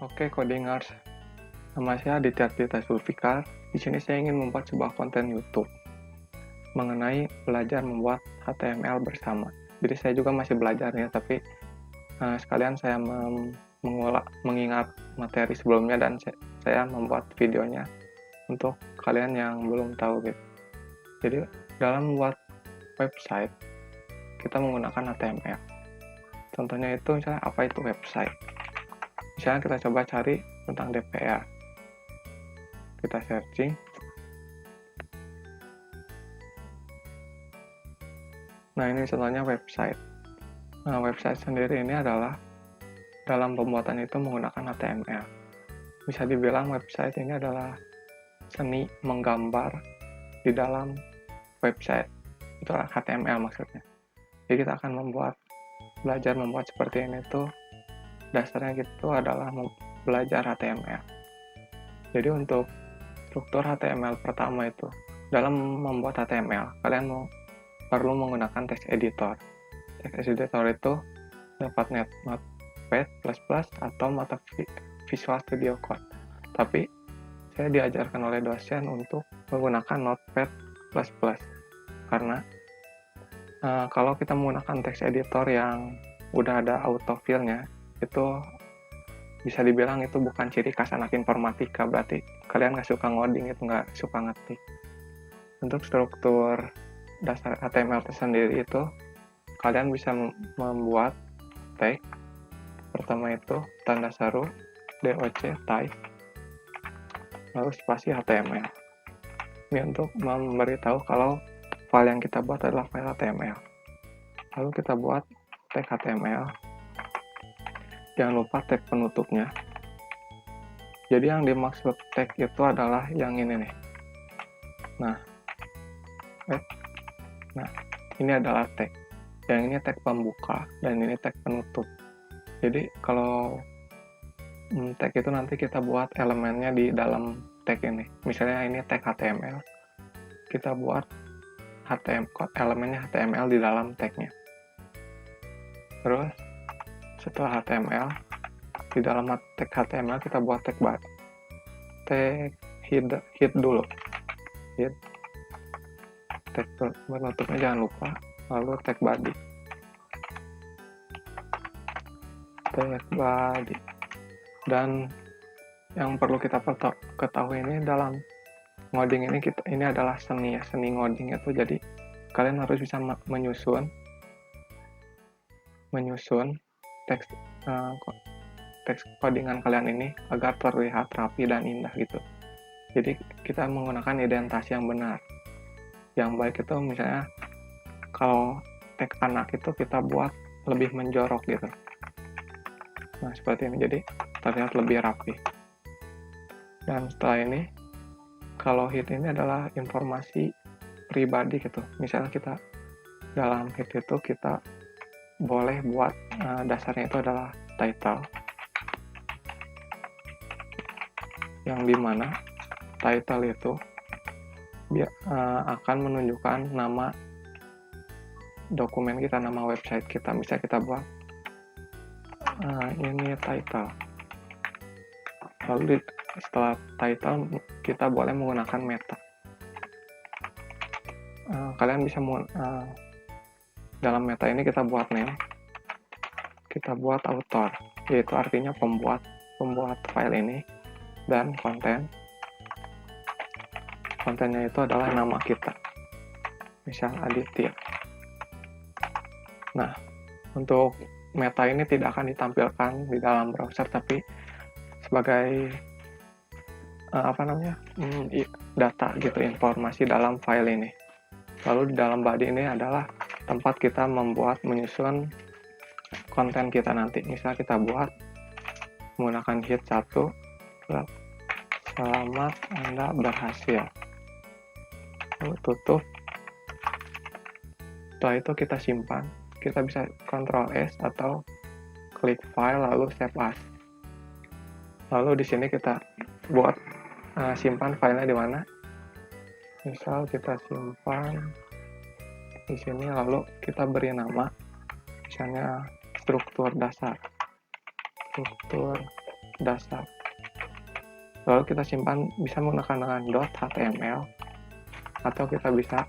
Oke, Codingers. Nama saya Aditya Tirta Zulfikar. Di sini saya ingin membuat sebuah konten YouTube mengenai belajar membuat HTML bersama. Jadi saya juga masih belajar ya, tapi sekalian saya mengingat materi sebelumnya dan saya membuat videonya untuk kalian yang belum tahu gitu. Jadi dalam membuat website kita menggunakan HTML. Contohnya itu misalnya apa itu website. Misalnya kita coba cari tentang DPR. Kita searching. Nah, ini contohnya website. Nah, website sendiri ini adalah dalam pembuatan itu menggunakan HTML. Bisa dibilang website ini adalah seni menggambar di dalam website. Itu HTML maksudnya. Jadi kita akan belajar membuat seperti ini tuh dasarnya gitu adalah belajar HTML. Jadi untuk struktur HTML pertama itu dalam membuat HTML kalian perlu menggunakan text editor. Text editor itu dapat Notepad++ atau mata Visual Studio Code. Tapi saya diajarkan oleh dosen untuk menggunakan Notepad++ karena kalau kita menggunakan text editor yang udah ada autofill-nya, itu bisa dibilang itu bukan ciri khas anak informatika, berarti kalian nggak suka ngoding, itu nggak suka ngetik. Untuk struktur dasar HTML tersendiri itu, kalian bisa membuat tag. Pertama itu tanda seru, DOC, type, lalu spasi HTML. Ini untuk memberitahu kalau file yang kita buat adalah file HTML. Lalu kita buat tag HTML. Jangan lupa tag penutupnya. Jadi yang dimaksud tag itu adalah yang ini nih. Nah, ini adalah tag. Yang ini tag pembuka dan ini tag penutup. Jadi kalau tag itu nanti kita buat elemennya di dalam tag ini. Misalnya ini tag HTML. Kita buat elemennya HTML di dalam tagnya. Terus setelah HTML, di dalam tag HTML kita buat tag head dulu. Head. Tag penutupnya jangan lupa. Lalu tag body. Tag body. Dan yang perlu kita ketahui ini dalam ngoding ini adalah seni ya, seni ngoding itu. Jadi kalian harus bisa menyusun teks codingan kalian ini agar terlihat rapi dan indah gitu. Jadi kita menggunakan indentasi yang benar. Yang baik itu misalnya kalau teks anak itu kita buat lebih menjorok gitu. Nah, seperti ini. Jadi terlihat lebih rapi. Dan setelah ini, kalau head ini adalah informasi pribadi gitu. Misalnya kita dalam head itu kita boleh buat dasarnya itu adalah title. Yang dimana title itu akan menunjukkan nama dokumen kita, nama website kita. Misalnya kita buat ini title. Lalu setelah title kita boleh menggunakan meta. Kalian bisa dalam meta ini kita buat name, kita buat author, yaitu artinya pembuat file ini, dan kontennya itu adalah nama kita, misal Aditya. Nah, untuk meta ini tidak akan ditampilkan di dalam browser, tapi sebagai data gitu, informasi dalam file ini. Lalu di dalam body ini adalah tempat kita menyusun konten kita nanti. Misal kita buat menggunakan head 1, selamat Anda berhasil. Lalu tutup. Setelah itu kita simpan. Kita bisa Ctrl S atau klik file lalu save as. Lalu di sini kita buat simpan filenya di mana. Misal kita simpan di sini, lalu kita beri nama, misalnya struktur dasar. Struktur dasar. Lalu kita simpan bisa menggunakan dengan .html, atau kita bisa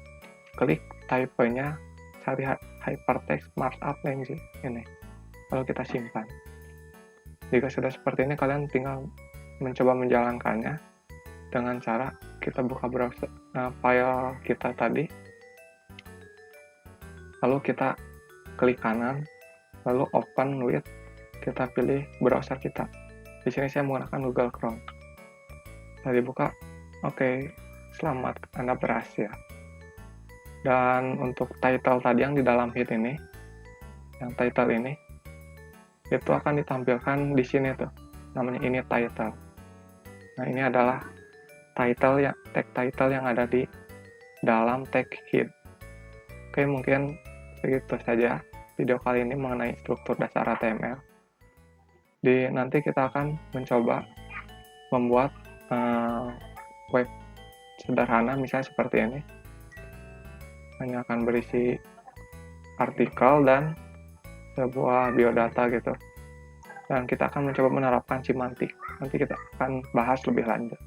klik typenya, cari hypertext markup language ini, lalu kita simpan. Jika sudah seperti ini, kalian tinggal mencoba menjalankannya dengan cara kita buka browser file kita tadi, lalu kita klik kanan, lalu open with, kita pilih browser kita. Di sini saya menggunakan Google Chrome. Setelah dibuka, oke, selamat, Anda berhasil. Dan untuk title tadi yang di dalam hit ini, yang title ini, itu akan ditampilkan di sini tuh, namanya ini title. Nah, ini adalah title ya, tag title yang ada di dalam tag hit. Oke, mungkin begitu saja video kali ini mengenai struktur dasar HTML. Nanti kita akan mencoba membuat web sederhana, misalnya seperti ini. Hanya akan berisi artikel dan sebuah biodata gitu. Dan kita akan mencoba menerapkan semantik. Nanti kita akan bahas lebih lanjut.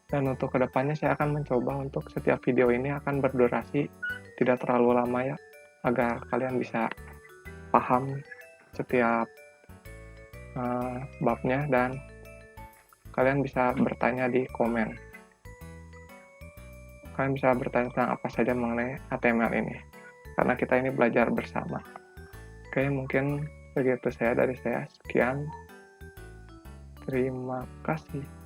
Dan untuk kedepannya saya akan mencoba untuk setiap video ini akan berdurasi tidak terlalu lama ya, agar kalian bisa paham setiap babnya dan kalian bisa bertanya di komen. Kalian bisa bertanya tentang apa saja mengenai HTML ini, karena kita ini belajar bersama. Oke, mungkin begitu dari saya. Sekian. Terima kasih.